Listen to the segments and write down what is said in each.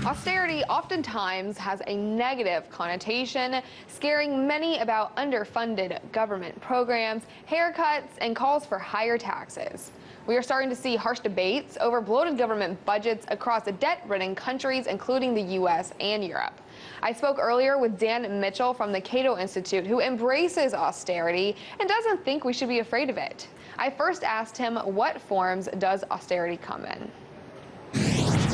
Austerity oftentimes has a negative connotation, scaring many about underfunded government programs, haircuts, and calls for higher taxes. We are starting to see harsh debates over bloated government budgets across debt-ridden countries, including the U.S. and Europe. I spoke earlier with Dan Mitchell from the Cato Institute, who embraces austerity and doesn't think we should be afraid of it. I first asked him, what forms does austerity come in?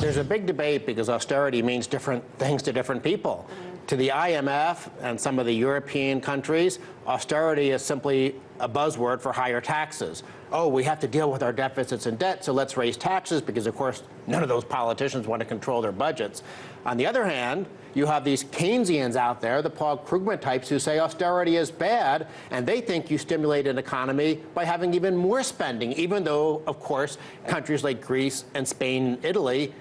There's a big debate because austerity means different things to different people. To the IMF and some of the European countries, austerity is simply a buzzword for higher taxes. Oh, we have to deal with our deficits and debt, so let's raise taxes because, of course, none of those politicians want to control their budgets. On the other hand, you have these Keynesians out there, the Paul Krugman types, who say austerity is bad, and they think you stimulate an economy by having even more spending, even though, of course, countries like Greece and Spain and Italy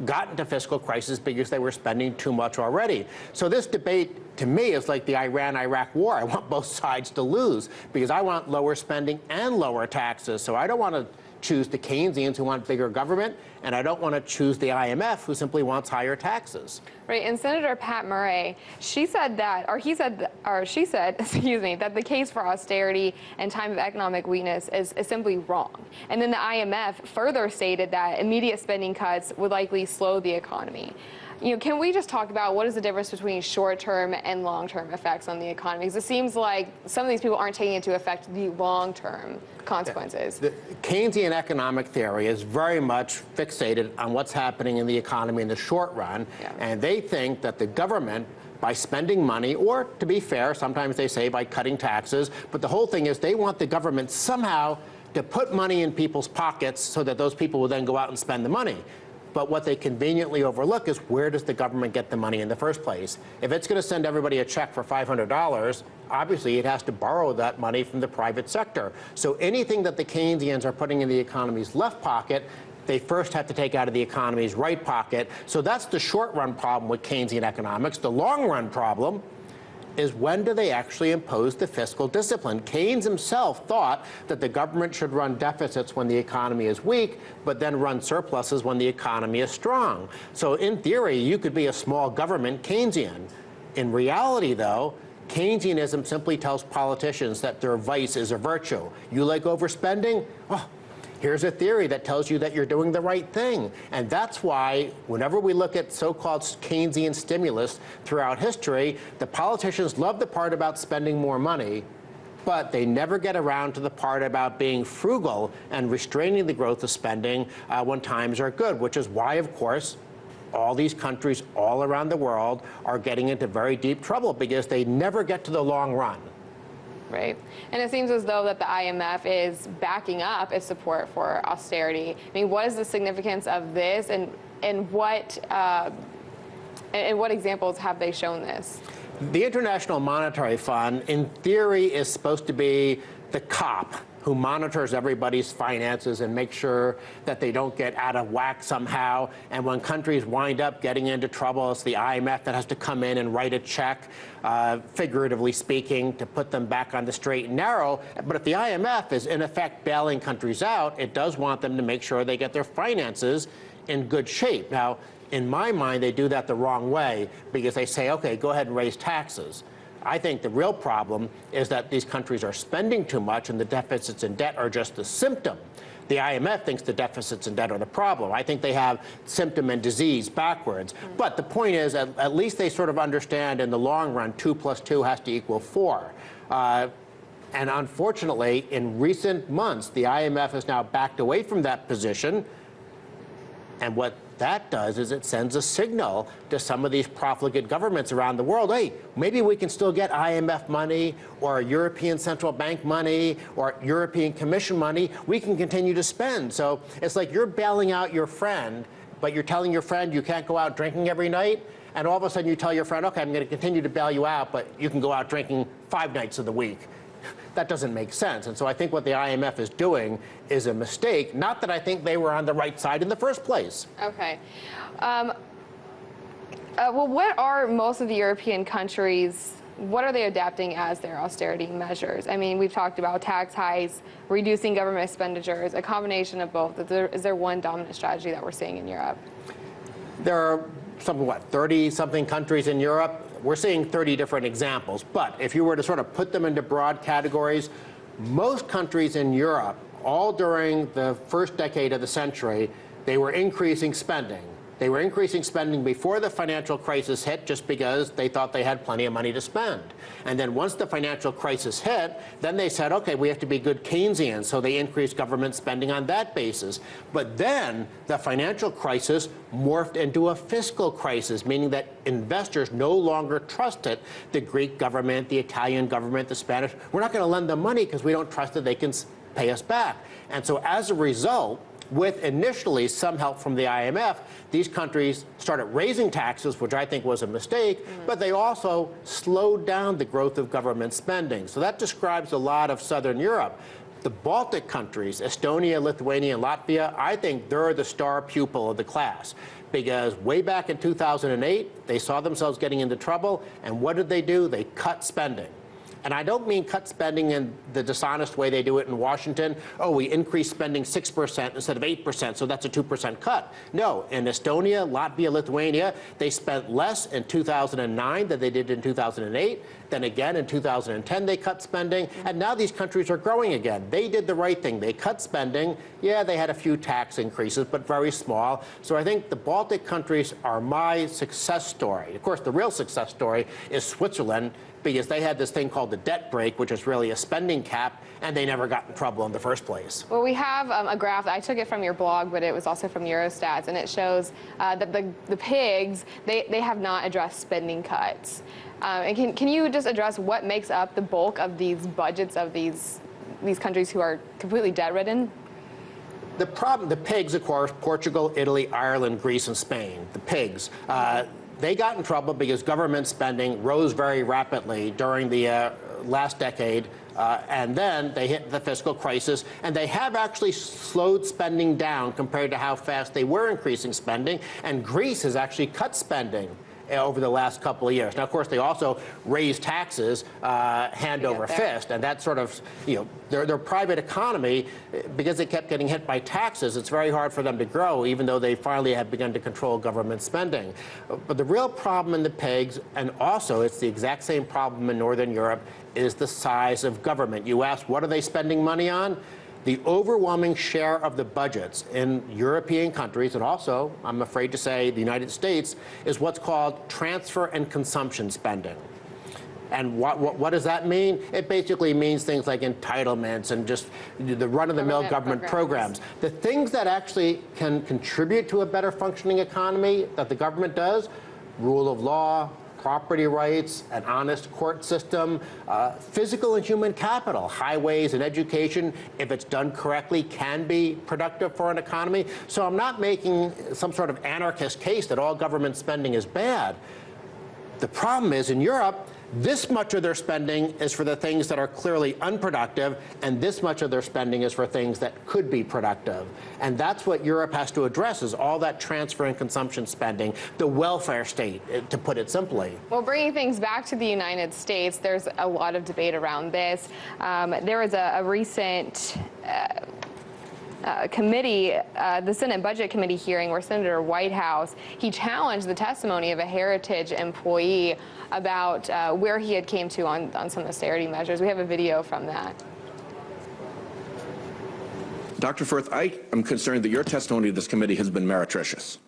got into fiscal crisis because they were spending too much already. So this debate, to me, is like the Iran-Iraq war. I want both sides to lose because I want lower spending and lower taxes. So I don't want to choose the Keynesians who want bigger government, and I don't want to choose the IMF who simply wants higher taxes. Right, and Senator Pat Murray, she said, excuse me, that the case for austerity and time of economic weakness is simply wrong. And then the IMF further stated that immediate spending cuts would likely slow the economy. You know, can we just talk about what is the difference between short-term and long-term effects on the economy? Because it seems like some of these people aren't taking into effect the long-term consequences. The Keynesian economic theory is very much fixated on what's happening in the economy in the short run, and they think that the government, by spending money, or to be fair, sometimes they say by cutting taxes, but the whole thing is they want the government somehow to put money in people's pockets so that those people will then go out and spend the money. But what they conveniently overlook is where does the government get the money in the first place? If it's going to send everybody a check for $500, obviously it has to borrow that money from the private sector. So anything that the Keynesians are putting in the economy's left pocket, they first have to take out of the economy's right pocket. So that's the short-run problem with Keynesian economics. The long-run problem is when do they actually impose the fiscal discipline? Keynes himself thought that the government should run deficits when the economy is weak, but then run surpluses when the economy is strong. So in theory, you could be a small government Keynesian. In reality, though, Keynesianism simply tells politicians that their vice is a virtue. You like overspending? Oh, here's a theory that tells you that you're doing the right thing. And that's why whenever we look at so-called Keynesian stimulus throughout history, the politicians love the part about spending more money, but they never get around to the part about being frugal and restraining the growth of spending when times are good, which is why, of course, all these countries all around the world are getting into very deep trouble because they never get to the long run. Right. And it seems as though that the IMF is backing up its support for austerity. I mean, what is the significance of this, and what examples have they shown this? The International Monetary Fund, in theory, is supposed to be the cop who monitors everybody's finances and makes sure that they don't get out of whack somehow. And when countries wind up getting into trouble, it's the IMF that has to come in and write a check, figuratively speaking, to put them back on the straight and narrow. But if the IMF is, in effect, bailing countries out, it does want them to make sure they get their finances in good shape. Now, in my mind, they do that the wrong way because they say, OK, go ahead and raise taxes. I think the real problem is that these countries are spending too much and the deficits and debt are just the symptom. The IMF thinks the deficits and debt are the problem. I think they have symptom and disease backwards. But the point is, at least they sort of understand in the long run, 2 + 2 has to equal 4. And unfortunately, in recent months, the IMF has now backed away from that position. And what that does is it sends a signal to some of these profligate governments around the world, hey, maybe we can still get IMF money or European Central Bank money or European Commission money. We can continue to spend. So it's like you're bailing out your friend, but you're telling your friend you can't go out drinking every night. And all of a sudden you tell your friend, OK, I'm going to continue to bail you out, but you can go out drinking 5 nights of the week. That doesn't make sense. And so I think what the IMF is doing is a mistake, not that I think they were on the right side in the first place. OK. Well, what are most of the European countries, what are they adapting as their austerity measures? I mean, we've talked about tax hikes, reducing government expenditures, a combination of both. Is there one dominant strategy that we're seeing in Europe? There are something, what, 30-something countries in Europe. We're seeing 30 different examples. But if you were to sort of put them into broad categories, most countries in Europe, all during the first decade of the century, they were increasing spending. They were increasing spending before the financial crisis hit just because they thought they had plenty of money to spend. And then once the financial crisis hit, then they said, okay, we have to be good Keynesians, so they increased government spending on that basis. But then the financial crisis morphed into a fiscal crisis, meaning that investors no longer trusted the Greek government, the Italian government, the Spanish. We're not going to lend them money because we don't trust that they can pay us back. And so as a result, with initially some help from the IMF, these countries started raising taxes, which I think was a mistake, but they also slowed down the growth of government spending. So that describes a lot of Southern Europe. The Baltic countries, Estonia, Lithuania, and Latvia, I think they're the star pupil of the class. Because way back in 2008, they saw themselves getting into trouble, and what did? They cut spending. And I don't mean cut spending in the dishonest way they do it in Washington. Oh, we increased spending 6% instead of 8%, so that's a 2% cut. No, in Estonia, Latvia, Lithuania, they spent less in 2009 than they did in 2008. Then again, in 2010, they cut spending. And now these countries are growing again. They did the right thing. They cut spending. Yeah, they had a few tax increases, but very small. So I think the Baltic countries are my success story. Of course, the real success story is Switzerland, because they had this thing called the debt brake, which is really a spending cap, and they never got in trouble in the first place. Well, we have a graph. I took it from your blog, but it was also from Eurostats, and it shows that the pigs, they have not addressed spending cuts. And can you just address what makes up the bulk of these budgets of these countries who are completely debt-ridden? The problem, the pigs, of course, Portugal, Italy, Ireland, Greece, and Spain, the pigs. They got in trouble because government spending rose very rapidly during the last decade, and then they hit the fiscal crisis, and they have actually slowed spending down compared to how fast they were increasing spending, and Greece has actually cut spending over the last couple of years. Now, of course, they also raised taxes hand over fist, and that sort of, their private economy, because they kept getting hit by taxes, it's very hard for them to grow, even though they finally have begun to control government spending. But the real problem in the pigs, and also it's the exact same problem in Northern Europe, is the size of government. You ask, what are they spending money on? The overwhelming share of the budgets in European countries, and also, I'm afraid to say, the United States, is what's called transfer and consumption spending. And what does that mean? It basically means things like entitlements and just the run-of-the-mill government programs. The things that actually can contribute to a better functioning economy that the government does, rule of law, property rights, an honest court system, physical and human capital, highways and education, if it's done correctly, can be productive for an economy. So I'm not making some sort of anarchist case that all government spending is bad. The problem is, in Europe, this much of their spending is for the things that are clearly unproductive, and this much of their spending is for things that could be productive. And that's what Europe has to address, is all that transfer and consumption spending, the welfare state, to put it simply. Well, bringing things back to the United States, there's a lot of debate around this. There was a recent committee, the Senate Budget Committee hearing where Senator Whitehouse, he challenged the testimony of a Heritage employee about where he had came to on some austerity measures. We have a video from that. Dr. Firth, I am concerned that your testimony to this committee has been meretricious.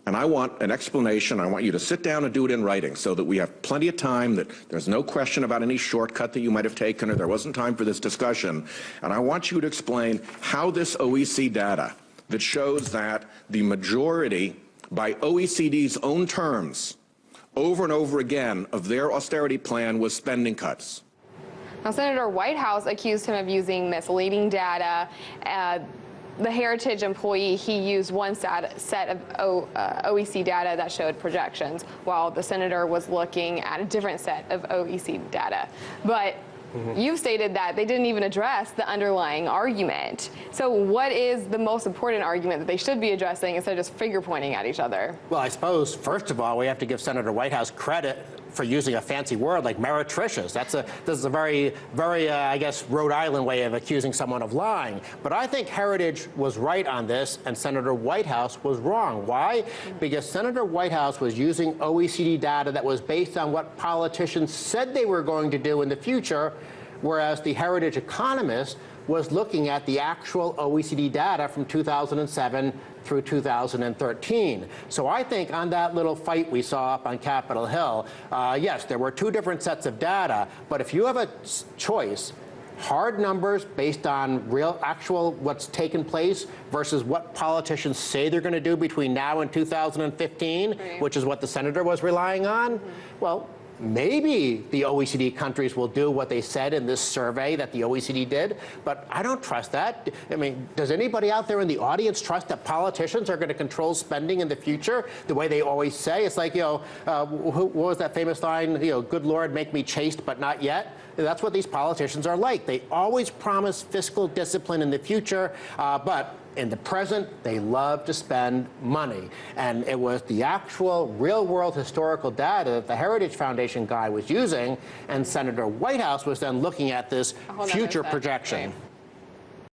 And I want an explanation. I want you to sit down and do it in writing so that we have plenty of time, that there's no question about any shortcut that you might have taken or there wasn't time for this discussion. And I want you to explain how this OECD data that shows that the majority, by OECD's own terms, over and over again, of their austerity plan was spending cuts. Now, Senator Whitehouse accused him of using misleading data. The Heritage employee, he used one set of OECD data that showed projections, while the senator was looking at a different set of OECD data. But you've stated that they didn't even address the underlying argument. So what is the most important argument that they should be addressing instead of just finger pointing at each other? Well, I suppose, first of all, we have to give Senator Whitehouse credit for using a fancy word like meretricious. This is a very, I guess, Rhode Island way of accusing someone of lying. But I think Heritage was right on this, and Senator Whitehouse was wrong. Why? Because Senator Whitehouse was using OECD data that was based on what politicians said they were going to do in the future, whereas the Heritage economist was looking at the actual OECD data from 2007 through 2013. So I think on that little fight we saw up on Capitol Hill, yes, there were two different sets of data, but if you have a choice, hard numbers based on real, actual what's taken place versus what politicians say they're going to do between now and 2015, right, which is what the senator was relying on, well, maybe the OECD countries will do what they said in this survey that the OECD did, but I don't trust that. I mean, does anybody out there in the audience trust that politicians are going to control spending in the future the way they always say? It's like, what was that famous line, good Lord, make me chaste, but not yet? That's what these politicians are like. They always promise fiscal discipline in the future, but in the present, they love to spend money. And it was the actual real-world historical data that the Heritage Foundation guy was using, and Senator Whitehouse was then looking at this future projection. Right.